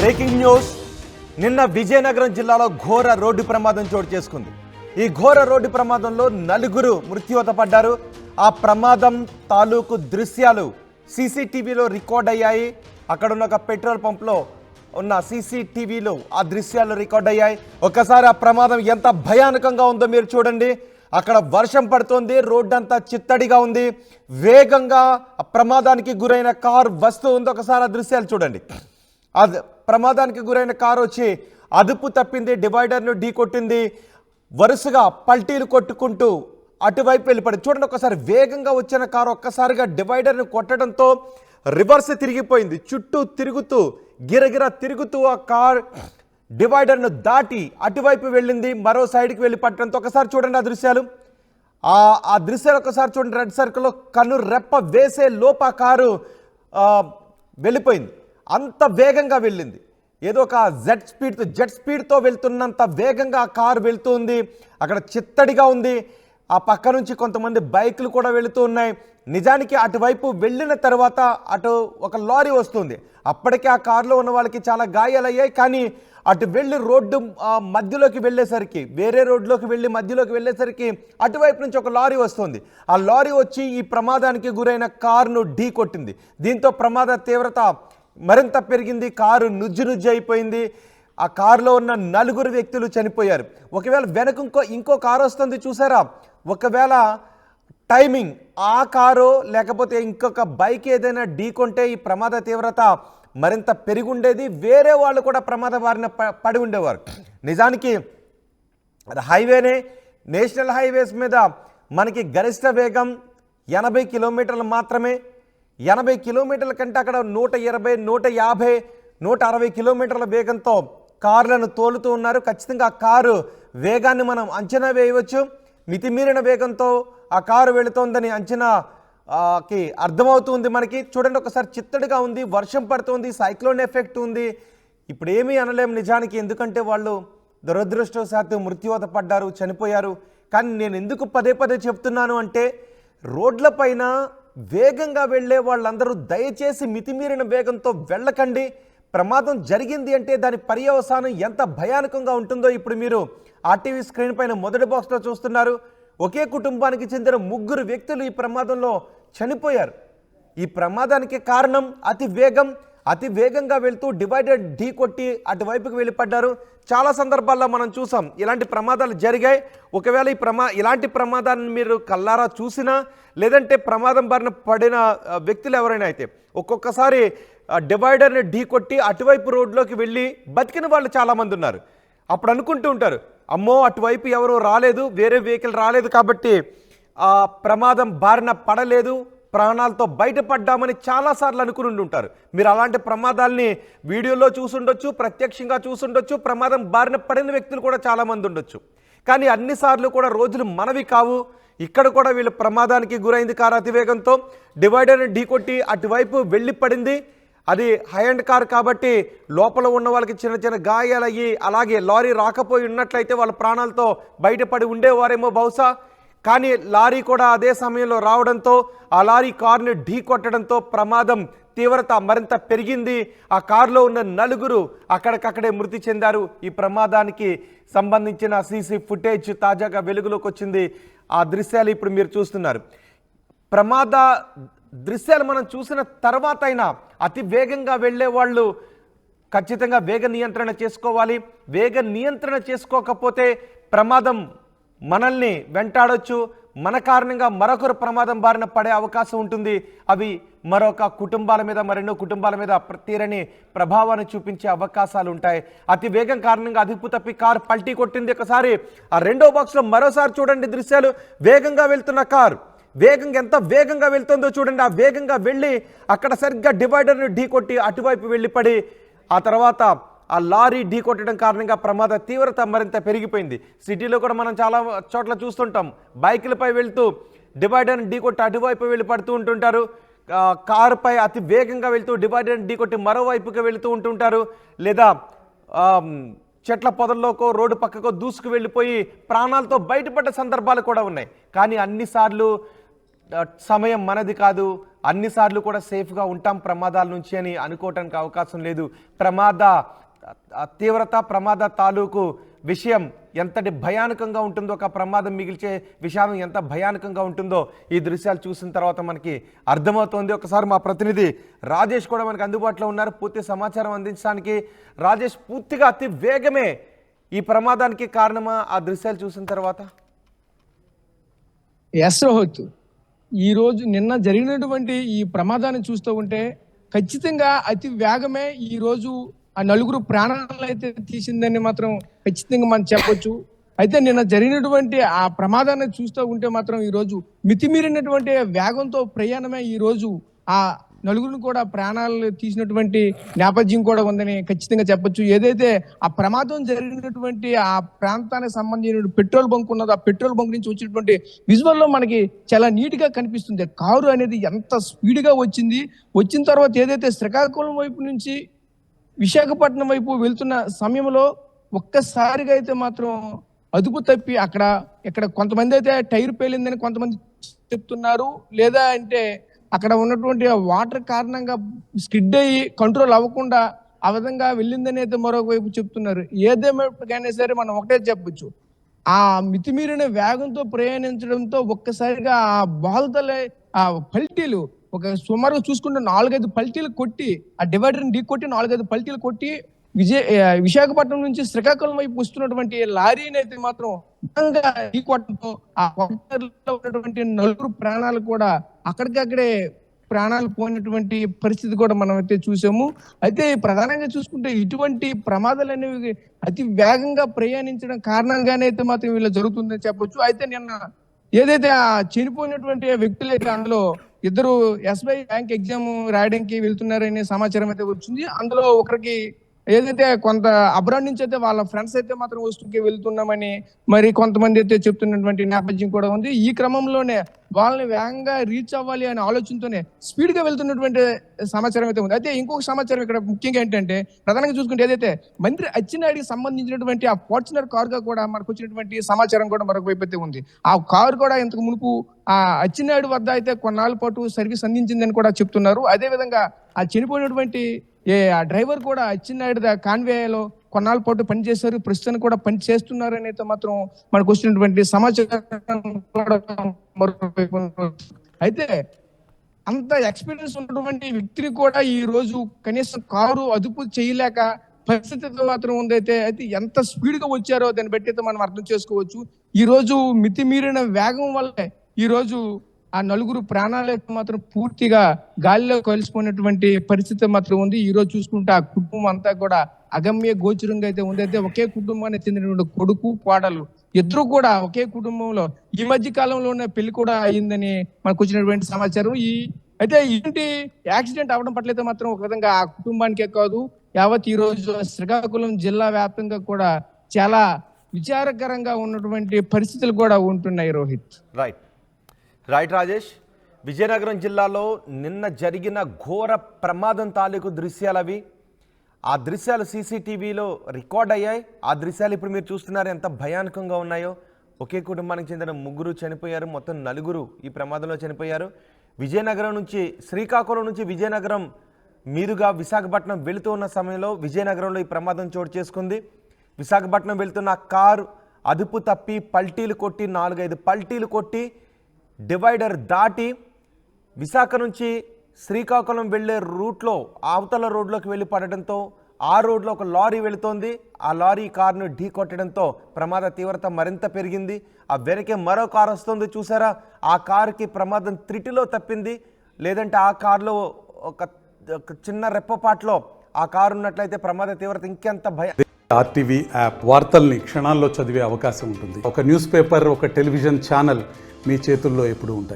Breaking news. నిన్న విజయనగరం జిల్లాలో ఘోర రోడ్డు ప్రమాదం చోటు చేసుకుంది. ఈ ఘోర రోడ్డు ప్రమాదంలో 4 మృత్యువాత పడ్డారు. ఆ ప్రమాదం తాలూకు దృశ్యాలు సీసీటీవీలో రికార్డ్ అయ్యాయి. అక్కడ ఉన్న ఒక పెట్రోల్ పంప్లో ఉన్న సీసీటీవీలో ఆ దృశ్యాలు రికార్డ్ అయ్యాయి. ఒక్కసారి ఆ ప్రమాదం ఎంత భయానకంగా ఉందో మీరు చూడండి. అక్కడ వర్షం పడుతోంది, రోడ్డు అంతా చిత్తడిగా ఉంది, వేగంగా ప్రమాదానికి గురైన కారు వస్తూ ఉంది. ఒకసారి ఆ దృశ్యాలు చూడండి. ప్రమాదానికి గురైన కారు వచ్చి అదుపు తప్పింది, డివైడర్ను ఢీ కొట్టింది, వరుసగా పల్టీలు కొట్టుకుంటూ అటువైపు వెళ్ళిపడింది. చూడండి, ఒకసారి వేగంగా వచ్చిన కారు ఒక్కసారిగా డివైడర్ను కొట్టడంతో రివర్స్ తిరిగిపోయింది. చుట్టూ తిరుగుతూ గిరగిర తిరుగుతూ ఆ కార్ డివైడర్ను దాటి అటువైపు వెళ్ళింది, మరో సైడ్కి వెళ్ళి పట్టడంతో ఒకసారి చూడండి ఆ దృశ్యాలు. ఆ దృశ్యాలు ఒకసారి చూడండి. రెడ్ సర్కిల్లో కన్ను రెప్ప వేసే లోపు ఆ కారు వెళ్ళిపోయింది. అంత వేగంగా వెళ్ళింది. ఏదో ఒక జెట్ స్పీడ్తో వెళ్తున్నంత వేగంగా ఆ కారు వెళ్తూ ఉంది. అక్కడ చిత్తడిగా ఉంది. ఆ పక్క నుంచి కొంతమంది బైకులు కూడా వెళుతూ ఉన్నాయి. నిజానికి అటువైపు వెళ్ళిన తర్వాత అటు ఒక లారీ వస్తుంది. అప్పటికే ఆ కారులో ఉన్న వాళ్ళకి చాలా గాయాలయ్యాయి. కానీ అటు వెళ్ళి రోడ్డు మధ్యలోకి వెళ్ళేసరికి, వేరే రోడ్లోకి వెళ్ళి మధ్యలోకి వెళ్ళేసరికి అటువైపు నుంచి ఒక లారీ వస్తుంది. ఆ లారీ వచ్చి ఈ ప్రమాదానికి గురైన కారును ఢీ కొట్టింది. దీంతో ప్రమాద తీవ్రత మరింత పెరిగింది. కారు నుజ్జు అయిపోయింది. ఆ కారులో ఉన్న 4 వ్యక్తులు చనిపోయారు. ఒకవేళ వెనక ఇంకో కారు వస్తుంది చూసారా, ఒకవేళ టైమింగ్ ఆ కారు లేకపోతే ఇంకొక బైక్ ఏదైనా ఢీకొంటే ఈ ప్రమాద తీవ్రత మరింత పెరిగి ఉండేది. వేరే వాళ్ళు కూడా ప్రమాద బారిన పడి ఉండేవారు. నిజానికి అది హైవేనే. నేషనల్ హైవేస్ మీద మనకి గరిష్ట వేగం 80 కిలోమీటర్లు మాత్రమే. 80 కిలోమీటర్ల కంటే అక్కడ 120, 150, 160 కిలోమీటర్ల వేగంతో కార్లను తోలుతూ ఉన్నారు. ఖచ్చితంగా ఆ కారు వేగాన్ని మనం అంచనా వేయవచ్చు. మితిమీరిన వేగంతో ఆ కారు వెళుతోందని అంచనాకి అర్థమవుతుంది మనకి. చూడండి, ఒకసారి చిత్తడిగా ఉంది, వర్షం పడుతుంది, సైక్లోన్ ఎఫెక్ట్ ఉంది. ఇప్పుడు ఏమీ అనలేము నిజానికి, ఎందుకంటే వాళ్ళు దురదృష్టవశాత్తు మృత్యువాత పడ్డారు, చనిపోయారు. కానీ నేను ఎందుకు పదే చెప్తున్నాను అంటే, రోడ్లపైన వేగంగా వెళ్ళే వాళ్ళందరూ దయచేసి మితిమీరిన వేగంతో వెళ్ళకండి. ప్రమాదం జరిగింది అంటే దాని పర్యవసానం ఎంత భయానకంగా ఉంటుందో ఇప్పుడు మీరు ఆర్టీవీ స్క్రీన్ పైన మొదటి బాక్స్లో చూస్తున్నారు. ఒకే కుటుంబానికి చెందిన 3 వ్యక్తులు ఈ ప్రమాదంలో చనిపోయారు. ఈ ప్రమాదానికి కారణం అతి వేగంగా వెళ్తూ డివైడర్ ఢీ కొట్టి అటువైపుకి వెళ్ళిపడ్డారు. చాలా సందర్భాల్లో మనం చూసాం ఇలాంటి ప్రమాదాలు జరిగాయి. ఒకవేళ ఇలాంటి ప్రమాదాన్ని మీరు కల్లారా చూసినా, లేదంటే ప్రమాదం బారిన పడిన వ్యక్తులు ఎవరైనా అయితే ఒక్కొక్కసారి డివైడర్ని ఢీ కొట్టి అటువైపు రోడ్లోకి వెళ్ళి బతికిన వాళ్ళు చాలామంది ఉన్నారు. అప్పుడు అనుకుంటూ ఉంటారు, అమ్మో అటువైపు ఎవరు రాలేదు, వేరే వెహికల్ రాలేదు కాబట్టి ఆ ప్రమాదం బారిన పడలేదు, ప్రాణాలతో బయటపడ్డామని చాలాసార్లు అనుకుని ఉంటారు. మీరు అలాంటి ప్రమాదాల్ని వీడియోలో చూసుండొచ్చు, ప్రత్యక్షంగా చూసుండొచ్చు, ప్రమాదం బారిన పడిన వ్యక్తులు కూడా చాలామంది ఉండొచ్చు. కానీ అన్నిసార్లు కూడా రోజులు మనవి కావు. ఇక్కడ కూడా వీళ్ళు ప్రమాదానికి గురైంది. కారు అతివేగంతో డివైడర్ని ఢీకొట్టి అటువైపు వెళ్ళి పడింది. అది హై అండ్ కార్ కాబట్టి లోపల ఉన్న వాళ్ళకి చిన్న గాయాలయ్యి, అలాగే లారీ రాకపోయి ఉన్నట్లయితే వాళ్ళ ప్రాణాలతో బయటపడి ఉండేవారేమో బహుశా. కానీ లారీ కూడా అదే సమయంలో రావడంతో ఆ లారీ కారుని ఢీ కొట్టడంతో ప్రమాదం తీవ్రత మరింత పెరిగింది. ఆ కారులో ఉన్న 4 అక్కడికక్కడే మృతి చెందారు. ఈ ప్రమాదానికి సంబంధించిన సీసీ ఫుటేజ్ తాజాగా వెలుగులోకి వచ్చింది. ఆ దృశ్యాలు ఇప్పుడు మీరు చూస్తున్నారు. ప్రమాద దృశ్యాలు మనం చూసిన తర్వాత అయినా అతి వేగంగా వెళ్ళే వాళ్ళు ఖచ్చితంగా వేగ నియంత్రణ చేసుకోవాలి. వేగ నియంత్రణ చేసుకోకపోతే ప్రమాదం మనల్ని వెంటాడొచ్చు. మన కారణంగా మరొకరు ప్రమాదం బారిన పడే అవకాశం ఉంటుంది. అవి మరెన్నో కుటుంబాల మీద తీరని ప్రభావాన్ని చూపించే అవకాశాలు ఉంటాయి. అతి వేగం కారణంగా అదుపు తప్పి కారు పల్టీ కొట్టింది. ఒకసారి ఆ రెండో బాక్స్లో మరోసారి చూడండి దృశ్యాలు. వేగంగా వెళ్తున్న కారు ఎంత వేగంగా వెళ్తుందో చూడండి. ఆ వేగంగా వెళ్ళి అక్కడ సరిగ్గా డివైడర్ను ఢీ కొట్టి అటువైపు వెళ్ళిపడి ఆ తర్వాత ఆ లారీ ఢీ కొట్టడం కారణంగా ప్రమాద తీవ్రత మరింత పెరిగిపోయింది. సిటీలో కూడా మనం చాలా చోట్ల చూస్తుంటాం, బైకులపై వెళ్తూ డివైడర్ని ఢీ కొట్టి అటువైపు వెళ్ళి పడుతూ ఉంటుంటారు. కారుపై అతి వేగంగా వెళ్తూ డివైడర్ని ఢీ కొట్టి మరోవైపుకి వెళుతూ ఉంటుంటారు. లేదా చెట్ల పొదల్లోకో రోడ్డు పక్కకో దూసుకు వెళ్ళిపోయి ప్రాణాలతో బయటపడ్డ సందర్భాలు కూడా ఉన్నాయి. కానీ అన్నిసార్లు సమయం మనది కాదు, అన్నిసార్లు కూడా సేఫ్గా ఉంటాం ప్రమాదాల నుంచి అని అనుకోవటానికి అవకాశం లేదు. తీవ్రత, ప్రమాద తాలూకు విషయం ఎంతటి భయానకంగా ఉంటుందో, ఒక ప్రమాదం మిగిల్చే విషయం ఎంత భయానకంగా ఉంటుందో ఈ దృశ్యాలు చూసిన తర్వాత మనకి అర్థమవుతోంది. ఒకసారి మా ప్రతినిధి రాజేష్ కూడా మనకు అందుబాటులో ఉన్నారు పూర్తి సమాచారం అందించడానికి. రాజేష్, పూర్తిగా అతి వేగమే ఈ ప్రమాదానికి కారణమా ఆ దృశ్యాలు చూసిన తర్వాత? ఎస్ రోహిత్, ఈ రోజు నిన్న జరిగినటువంటి ఈ ప్రమాదాన్ని చూస్తూ ఉంటే ఖచ్చితంగా అతి వేగమే ఈ రోజు ఆ నలుగురు ప్రాణాలు అయితే తీసిందని మాత్రం ఖచ్చితంగా మనం చెప్పొచ్చు. అయితే నిన్న జరిగినటువంటి ఆ ప్రమాదాన్ని చూస్తూ ఉంటే మాత్రం ఈ రోజు మితిమీరినటువంటి వేగంతో ప్రయాణమే ఈ రోజు ఆ నలుగురిని కూడా ప్రాణాలు తీసినటువంటి నేపథ్యం కూడా ఉందని ఖచ్చితంగా చెప్పొచ్చు. ఏదైతే ఆ ప్రమాదం జరిగినటువంటి ఆ ప్రాంతానికి సంబంధించిన పెట్రోల్ బంక్ ఉన్నదో, ఆ పెట్రోల్ బంక్ నుంచి వచ్చినటువంటి విజువల్ లో మనకి చాలా నీట్ గా కనిపిస్తుంది. కారు అనేది ఎంత స్పీడ్ గా వచ్చిన తర్వాత ఏదైతే శ్రీకాకుళం వైపు నుంచి విశాఖపట్నం వైపు వెళ్తున్న సమయంలో ఒక్కసారిగా అయితే మాత్రం అదుపు తప్పి ఇక్కడ కొంతమంది అయితే టైర్ పేలిందని కొంతమంది చెప్తున్నారు. లేదా అంటే అక్కడ ఉన్నటువంటి వాటర్ కారణంగా స్కిడ్ అయ్యి కంట్రోల్ అవ్వకుండా ఆ విధంగా వెళ్ళిందని అయితే మరొక వైపు చెప్తున్నారు. ఏదేమైనా సరే మనం ఒకటే చెప్పొచ్చు, ఆ మితిమీరిన వేగంతో ప్రయాణించడంతో ఒక్కసారిగా ఆ బాధతలే ఆ పల్టీలు సుమారుగా చూసుకుంటే 4-5 పల్టీలు కొట్టి, ఆ డివైడర్ని ఢీ కొట్టి 4-5 పల్టీలు కొట్టి విశాఖపట్నం నుంచి శ్రీకాకుళం వైపు వస్తున్నటువంటి లారీని అయితే మాత్రం ఢీ కొట్టడంతో ఆ ఉన్నటువంటి నలుగురు ప్రాణాలు కూడా అక్కడికక్కడే ప్రాణాలు పోయినటువంటి పరిస్థితి కూడా మనం అయితే చూసాము. అయితే ప్రధానంగా చూసుకుంటే ఇటువంటి ప్రమాదాలు అనేవి అతి వేగంగా ప్రయాణించడం కారణంగానే అయితే మాత్రం వీళ్ళు జరుగుతుందని చెప్పొచ్చు. అయితే నిన్న ఏదైతే ఆ చనిపోయినటువంటి వ్యక్తులైతే అందులో ఇద్దరు SBI బ్యాంక్ ఎగ్జామ్ రాయడానికి వెళ్తున్నారనే సమాచారం అయితే వచ్చింది. అందులో ఒకరికి ఏదైతే కొంత అబ్రాడ్ నుంచి అయితే వాళ్ళ ఫ్రెండ్స్ అయితే మాత్రం వస్తువుకి వెళ్తున్నామని మరి కొంతమంది అయితే చెప్తున్నటువంటి నేపథ్యం కూడా ఉంది. ఈ క్రమంలోనే వాళ్ళని వేగంగా రీచ్ అవ్వాలి అనే ఆలోచనతోనే స్పీడ్ గా వెళ్తున్నటువంటి సమాచారం అయితే ఉంది. అయితే ఇంకొక సమాచారం ఇక్కడ ముఖ్యంగా ఏంటంటే, ప్రధానంగా చూసుకుంటే ఏదైతే మంత్రి అచ్చెన్నాయుడికి సంబంధించినటువంటి ఆ ఫార్చునర్ కార్ గా కూడా మనకు వచ్చినటువంటి సమాచారం కూడా మరొక వైపు అయితే ఉంది. ఆ కారు కూడా ఇంతకు మునుపు ఆ అచ్చెన్నాయుడు వద్ద అయితే కొన్నాళ్ళ పాటు సర్వీస్ అందించిందని కూడా చెప్తున్నారు. అదే విధంగా ఆ చనిపోయినటువంటి ఆ డ్రైవర్ కూడా అచ్చెన్నాయుడు కాన్వేలో కొన్నాళ్ళ పాటు పనిచేశారు, ప్రస్తుతానికి కూడా పని చేస్తున్నారు అని అయితే మాత్రం మనకు వచ్చినటువంటి సమాచారం. అయితే అంత ఎక్స్పీరియన్స్ ఉన్నటువంటి వ్యక్తిని కూడా ఈ రోజు కనీసం కారు అదుపు చేయలేక పరిస్థితి మాత్రం ఉందైతే ఎంత స్పీడ్ గా వచ్చారో దాన్ని బట్టి అయితే మనం అర్థం చేసుకోవచ్చు. ఈ రోజు మితిమీరిన వేగం వల్లే ఈ రోజు ఆ నలుగురు ప్రాణాలకు మాత్రం పూర్తిగా గాలిలో కలిసిపోయినటువంటి పరిస్థితి మాత్రం ఉంది. ఈ రోజు చూసుకుంటే ఆ కుటుంబం అంతా కూడా అగమ్య గోచరంగా అయితే ఉంది. అయితే ఒకే కుటుంబానికి చెందినటువంటి కొడుకు, కోడలు ఇద్దరు కూడా ఒకే కుటుంబంలో ఈ మధ్య కాలంలోనే పెళ్లి కూడా అయ్యిందని మనకు వచ్చినటువంటి సమాచారం. అయితే ఏంటి యాక్సిడెంట్ అవడం పట్లయితే మాత్రం ఒక విధంగా ఆ కుటుంబానికే కాదు, యావత్ ఈ రోజు శ్రీకాకుళం జిల్లా వ్యాప్తంగా కూడా చాలా విచారకరంగా ఉన్నటువంటి పరిస్థితులు కూడా ఉంటున్నాయి. రోహిత్, రైట్ రాజేష్, విజయనగరం జిల్లాలో నిన్న జరిగిన ఘోర ప్రమాదం తాలూకు దృశ్యాలు అవి. ఆ దృశ్యాలు సీసీటీవీలో రికార్డ్ అయ్యాయి. ఆ దృశ్యాలు ఇప్పుడు మీరు చూస్తున్నారు ఎంత భయానకంగా ఉన్నాయో. ఒకే కుటుంబానికి చెందిన 3 చనిపోయారు, మొత్తం 4 ఈ ప్రమాదంలో చనిపోయారు. విజయనగరం నుంచి శ్రీకాకుళం నుంచి విజయనగరం మీదుగా విశాఖపట్నం వెళుతూ ఉన్న సమయంలో విజయనగరంలో ఈ ప్రమాదం చోటు చేసుకుంది. విశాఖపట్నం వెళ్తున్న కారు అదుపు తప్పి పల్టీలు కొట్టి 4-5 పల్టీలు కొట్టి డివైడర్ దాటి విశాఖ నుంచి శ్రీకాకుళం వెళ్లే రూట్లో అవతల రోడ్లోకి వెళ్ళి పడడంతో ఆ రోడ్లో ఒక లారీ వెళుతోంది. ఆ లారీ కారును ఢీ కొట్టడంతో ప్రమాద తీవ్రత మరింత పెరిగింది. ఆ వెనకే మరో కారు వస్తుంది చూసారా, ఆ కారుకి ప్రమాదం త్రిటిలో తప్పింది. లేదంటే ఆ కారులో ఒక చిన్న రెప్పపాట్లో ఆ కారు ఉన్నట్లయితే ప్రమాద తీవ్రత ఇంకెంత భయం. RTV యాప్ వార్తల్ని క్షణాల్లో చదివే అవకాశం ఉంటుంది. ఒక న్యూస్ పేపర్, ఒక టెలివిజన్ ఛానల్ మీ చేతుల్లో ఎప్పుడు ఉంటాయి.